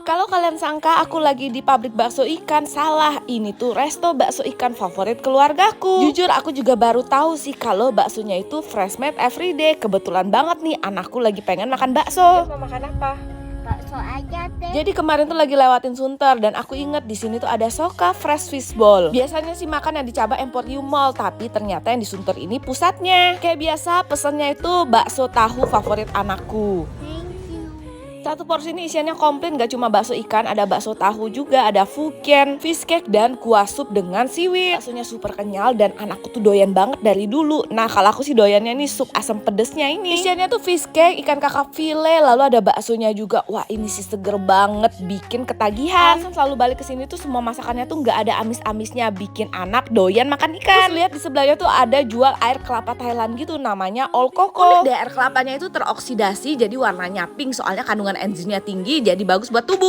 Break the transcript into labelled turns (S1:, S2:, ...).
S1: Kalau kalian sangka aku lagi di pabrik bakso ikan, salah. Ini tuh resto bakso ikan favorit keluargaku. Jujur aku juga baru tahu sih kalau baksonya itu fresh made everyday. Kebetulan banget nih anakku lagi pengen makan bakso.
S2: Mau makan apa?
S3: Bakso aja deh.
S1: Jadi kemarin tuh lagi lewatin Sunter dan aku inget di sini tuh ada Soka Fresh Fish Ball. Biasanya sih makan yang di Cabang Emporium Mall, tapi ternyata yang di Sunter ini pusatnya. Kayak biasa pesennya itu bakso tahu favorit anakku.
S3: Thank you.
S1: Satu porsi ini isiannya komplit, gak cuma bakso ikan, ada bakso tahu juga, ada fuken, fish cake, dan kuah sup dengan seaweed. Baksonya super kenyal dan anakku tuh doyan banget dari dulu. Nah kalau aku sih doyannya nih sup asam pedesnya ini. Isiannya tuh fish cake, ikan kakap file, lalu ada baksonya juga. Wah ini sih seger banget, bikin ketagihan. Alasan selalu balik ke sini tuh semua masakannya tuh gak ada amis-amisnya, bikin anak doyan makan ikan. Terus lihat di sebelahnya tuh ada jual air kelapa Thailand gitu, namanya All Coco. Unik deh, air kelapanya itu teroksidasi jadi warnanya pink, soalnya kandungan enzimnya tinggi, jadi bagus buat tubuh.